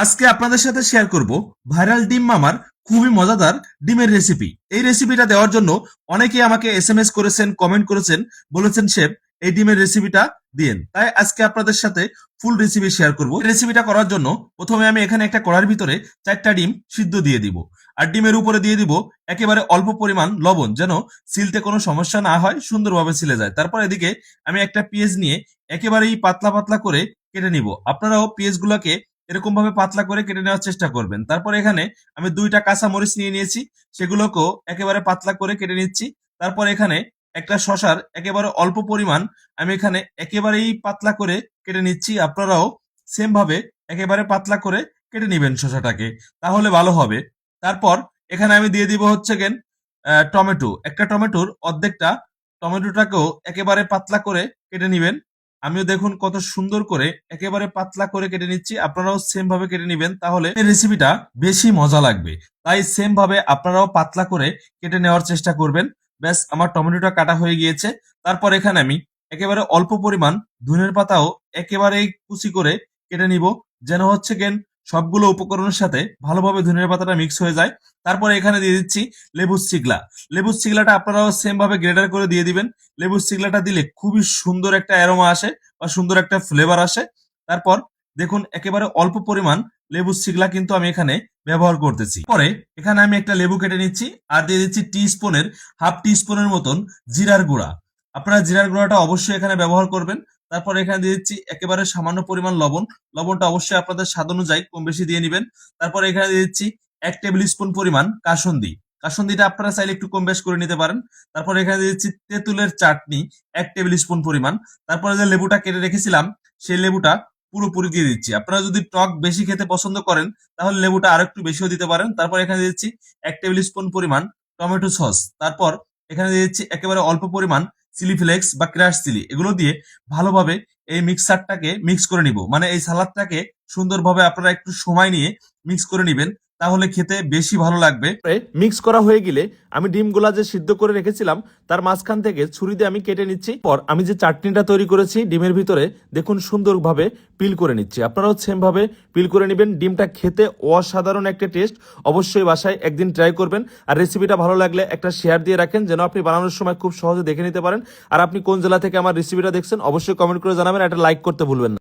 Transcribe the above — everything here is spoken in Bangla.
আজকে আপনাদের সাথে শেয়ার করব ভাইরাল ডিম মামার খুবই মজাদার ডিমের রেসিপি। এই রেসিপিটা দেওয়ার জন্য অনেকেই আমাকে এসএমএস করেছেন, কমেন্ট করেছেন, বলেছেন শেফ এই ডিমের রেসিপিটা দিয়েন। তাই আজকে আপনাদের সাথে ফুল রেসিপি শেয়ার করব। রেসিপিটা করার জন্য প্রথমে আমি এখানে একটা কড়ার ভিতরে 4টা ডিম সিদ্ধ দিয়ে দিব, আর ডিমের উপরে দিয়ে দিব একেবারে অল্প পরিমাণ লবণ, যেন সিলতে কোনো সমস্যা না হয়, সুন্দরভাবে সিলে যায়। তারপর এদিকে আমি একটা পেঁয়াজ নিয়ে একেবারেই পাতলা পাতলা করে কেটে নিব। আপনারাও পেঁয়াজগুলোকে এরকম ভাবে পাতলা করে কেটে নেওয়ার চেষ্টা করবেন। তারপর এখানে আমি 2টা কাঁচা মরিচ নিয়ে নিয়েছি, সেগুলোকেও একেবারে পাতলা করে কেটে নিচ্ছি। তারপর এখানে একটা শসার একেবারে অল্প পরিমাণ আমি এখানে একেবারেই পাতলা করে কেটে নিচ্ছি। আপনারাও সেম ভাবে একেবারে পাতলা করে কেটে নিবেন শসাটাকে, তাহলে ভালো হবে। তারপর এখানে আমি দিয়ে দিব হচ্ছে গেন টমেটো। একটা টমেটোর অর্ধেকটা টমেটোটাকেও একেবারে পাতলা করে কেটে নিবেন। আমিও দেখুন কত সুন্দর করে একেবারে পাতলা করে কেটে নিচ্ছি, আপনারাও সেম ভাবে কেটে নিবেন, তাহলে এই রেসিপিটা বেশি মজা লাগবে। তাই সেম ভাবে আপনারাও পাতলা করে কেটে নেওয়ার চেষ্টা করবেন। ব্যাস, আমার টমেটোটা কাটা হয়ে গিয়েছে। তারপর এখানে আমি একেবারে অল্প পরিমাণ ধনের পাতাও একেবারে কুচি করে কেটে নিব, যেন হচ্ছে গেন সবগুলো উপকরণের সাথে ভালোভাবে ধনের পাতাটা মিক্স হয়ে যায়। তারপর এখানে দিয়ে দিচ্ছি লেবুর চিগলা। লেবুর চিগলাটা আপনারাও সেম ভাবে গ্রেটার করে দিয়ে দিবেন। লেবুর চিগলাটা দিলে খুবই সুন্দর একটা অ্যারোমা আসে বা সুন্দর একটা ফ্লেভার আসে। তারপর দেখুন একেবারে অল্প পরিমাণ লেবুর চিগলা কিন্তু আমি এখানে ব্যবহার করতেছি। পরে এখানে আমি একটা লেবু কেটে নিচ্ছি, আর দিয়ে দিচ্ছি হাফ টি স্পুনের মতন জিরার গুঁড়া। আপনারা জিরার গুঁড়াটা অবশ্যই এখানে ব্যবহার করবেন। তারপর এখানে দিয়ে দিচ্ছি একেবারে সামান্য পরিমাণ লবণ। লবণটা অবশ্যই আপনাদের স্বাদ অনুযায়ী কম বেশি দিয়ে নিবেন। তারপর এখানে দিয়ে দিচ্ছি 1 টেবিল স্পুন পরিমাণ কাসুন্দি। কাসুন্দিটা আপনারা চাইলে একটু কম বেশ করে নিতে পারেন। তারপর এখানে দিয়ে দিচ্ছি তেঁতুলের চাটনি 1 টেবিল স্পুন পরিমাণ। তারপরে যে লেবুটা কেটে রেখেছিলাম সেই লেবুটা পুরোপুরি দিয়ে দিচ্ছি। আপনারা যদি টক বেশি খেতে পছন্দ করেন তাহলে লেবুটা আরো একটু বেশিও দিতে পারেন। তারপর এখানে দিচ্ছি 1 টেবিল স্পুন পরিমাণ টমেটো সস। তারপর এখানে দিয়ে দিচ্ছি একেবারে অল্প পরিমাণ চিলি ফ্লেক্স বা ক্রাশ চিলি। এগুলো দিয়ে ভালোভাবে এই মিক্সারটাকে মিক্স করে নিব, মানে এই সালাদটাকে সুন্দরভাবে আপনারা একটু সময় নিয়ে মিক্স করে নিবেন, তাহলে খেতে বেশি ভালো লাগবে। মিক্স করা হয়ে গেলে আমি ডিমগুলা যে সিদ্ধ করে রেখেছিলাম তার মাঝখান থেকে ছুরি দিয়ে আমি কেটে নিচ্ছি। পর আমি যে চাটনিটা তৈরি করেছি ডিমের ভিতরে দেখুন সুন্দরভাবে পিল করে নিচ্ছি। আপনারাও সেম ভাবে পিল করে নেবেন। ডিমটা খেতে অসাধারণ একটা টেস্ট। অবশ্যই বাসায় একদিন ট্রাই করবেন। আর রেসিপিটা ভালো লাগলে একটা শেয়ার দিয়ে রাখেন, যেন আপনি বানানোর সময় খুব সহজে দেখে নিতে পারেন। আর আপনি কোন জেলা থেকে আমার রেসিপিটা দেখছেন অবশ্যই কমেন্ট করে জানাবেন, একটা লাইক করতে ভুলবেন না।